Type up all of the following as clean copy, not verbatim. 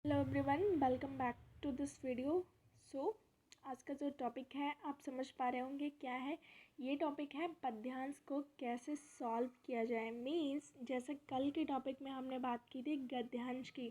Hello everyone, welcome back to this video. आज का जो टॉपिक है आप समझ पा रहे होंगे क्या है। ये टॉपिक है पद्यांश को कैसे सॉल्व किया जाए। मीन्स जैसे कल के टॉपिक में हमने बात की थी गद्यांश की,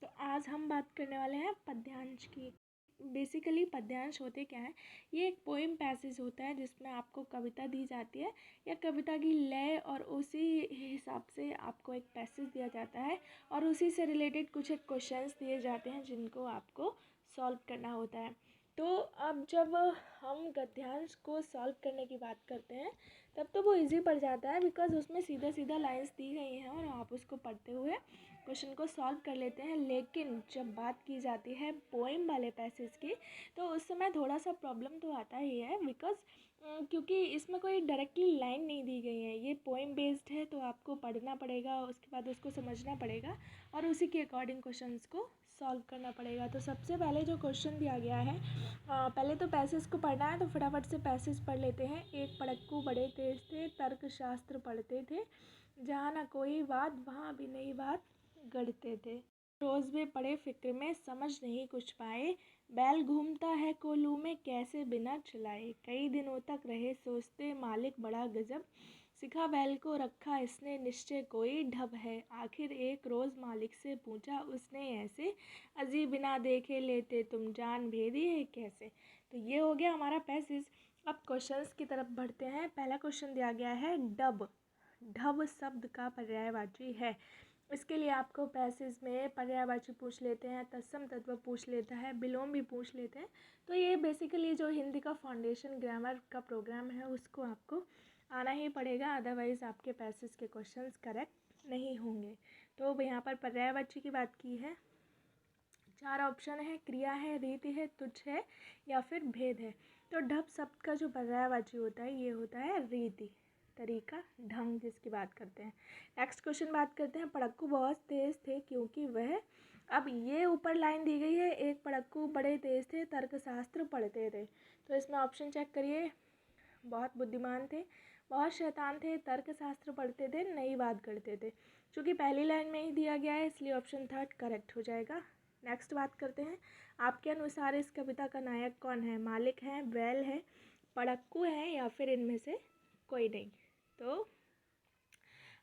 तो आज हम बात करने वाले हैं पद्यांश की। बेसिकली पद्यांश होते क्या है, ये एक पोएम पैसेज होता है जिसमें आपको कविता दी जाती है या कविता की लय और उसी हिसाब से आपको एक पैसेज दिया जाता है और उसी से रिलेटेड कुछ एक क्वेश्चंस दिए जाते हैं जिनको आपको सॉल्व करना होता है। तो अब जब हम गद्यांश को सॉल्व करने की बात करते हैं तब तो वो इजी पड़ जाता है, बिकॉज उसमें सीधा सीधा लाइंस दी गई हैं और आप उसको पढ़ते हुए क्वेश्चन को सॉल्व कर लेते हैं। लेकिन जब बात की जाती है पोएम वाले पैसेज की तो उस समय थोड़ा सा प्रॉब्लम तो आता ही है, बिकॉज क्योंकि इसमें कोई डायरेक्टली लाइन नहीं दी गई है। ये पोएम बेस्ड है तो आपको पढ़ना पड़ेगा, उसके बाद उसको समझना पड़ेगा और उसी के अकॉर्डिंग क्वेश्चंस को सॉल्व करना पड़ेगा। तो सबसे पहले जो क्वेश्चन दिया गया है, पहले तो पैसेज को पढ़ना है तो फटाफट से पैसेज पढ़ लेते हैं। एक पढ़क्कू बड़े तेज थे, तर्क शास्त्र पढ़ते थे, जहाँ ना कोई बात वहाँ भी नई बात गढ़ते थे। रोज वे पड़े फिक्र में समझ नहीं कुछ पाए, बैल घूमता है कोलू में कैसे बिना चलाए। कई दिनों तक रहे सोचते मालिक बड़ा गजब, सिखा बैल को रखा इसने निश्चय कोई ढब है। आखिर एक रोज़ मालिक से पूछा उसने ऐसे, अजी बिना देखे लेते तुम जान भेदी है कैसे। तो ये हो गया हमारा पैसेज। अब क्वेश्चंस की तरफ बढ़ते हैं। पहला क्वेश्चन दिया गया है डब। ढब शब्द का पर्यायवाची है। इसके लिए आपको पैसेज में पर्यायवाची पूछ लेते हैं, तत्सम तत्व पूछ लेता है, विलोम भी पूछ लेते हैं। तो ये बेसिकली जो हिंदी का फाउंडेशन ग्रामर का प्रोग्राम है उसको आपको आना ही पड़ेगा, अदरवाइज़ आपके पैसेज के क्वेश्चंस करेक्ट नहीं होंगे। तो यहाँ पर पर्यायवाची की बात की है। 4 ऑप्शन है, क्रिया है, रीति है, तुच्छ है या फिर भेद है। तो ढब शब्द का जो पर्यायवाची होता है ये होता है रीति, तरीका, ढंग, जिसकी बात करते हैं। नेक्स्ट क्वेश्चन बात करते हैं पढ़क्कू बहुत तेज थे क्योंकि वह। अब ये ऊपर लाइन दी गई है, एक पढ़क्कू बड़े तेज थे, तर्कशास्त्र पढ़ते थे। तो इसमें ऑप्शन चेक करिए। बहुत बुद्धिमान थे, बहुत शैतान थे, तर्कशास्त्र पढ़ते थे, नई बात करते थे। चूँकि पहली लाइन में ही दिया गया है इसलिए ऑप्शन 3 करेक्ट हो जाएगा। नेक्स्ट बात करते हैं, आपके अनुसार इस कविता का नायक कौन है। मालिक है, बैल है, पढ़क्कू है या फिर इनमें से कोई नहीं। तो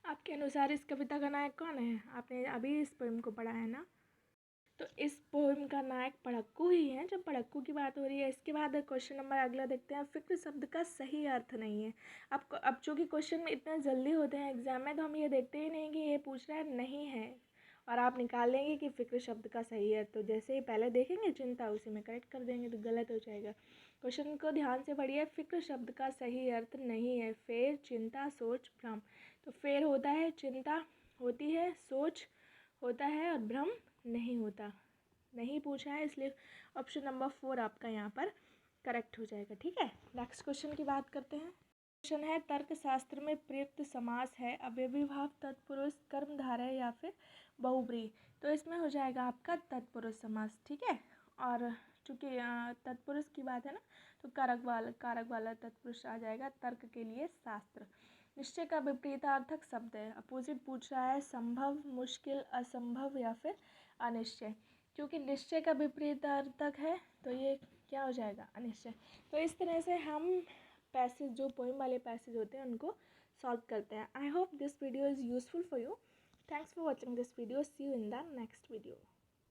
आपके अनुसार इस कविता का नायक कौन है। आपने अभी इस पोएम को पढ़ा है ना, तो इस पोएम का नायक पढ़क्कू ही है जब पढ़क्कू की बात हो रही है। इसके बाद क्वेश्चन नंबर अगला देखते हैं, फिक्र शब्द का सही अर्थ नहीं है। अब चूँकि क्वेश्चन इतने जल्दी होते हैं एग्जाम में तो हम ये देखते ही नहीं कि ये पूछ रहा है नहीं है और आप निकाल लेंगे कि फिक्र शब्द का सही अर्थ। तो जैसे ही पहले देखेंगे चिंता, उसी में करेक्ट कर देंगे तो गलत हो जाएगा। क्वेश्चन को ध्यान से पढ़िए। फिक्र शब्द का सही अर्थ नहीं है फेर, चिंता, सोच, भ्रम। तो फेर होता है, चिंता होती है, सोच होता है और भ्रम नहीं होता। नहीं पूछा है इसलिए ऑप्शन नंबर 4 आपका यहाँ पर करेक्ट हो जाएगा। ठीक है, नेक्स्ट क्वेश्चन की बात करते हैं। क्वेश्चन है तर्कशास्त्र में प्रयुक्त समास है अव्ययीभाव, तत्पुरुष, कर्मधारय या फिर बहुब्रीहि। तो इसमें हो जाएगा आपका तत्पुरुष समास। ठीक है, और चूँकि तत्पुरुष की बात है ना तो कारक वाला तत्पुरुष आ जाएगा। तर्क के लिए शास्त्र। निश्चय का विपरीतार्थक शब्द है। अपोजिट पूछ रहा है संभव, मुश्किल, असंभव या फिर अनिश्चय। क्योंकि निश्चय का विपरीतार्थक है तो ये क्या हो जाएगा, अनिश्चय। तो इस तरह से हम पैसेज, जो पोएम वाले पैसेज होते हैं उनको सॉल्व करते हैं। I hope this video is useful for you. Thanks for watching this video. See you in the next video.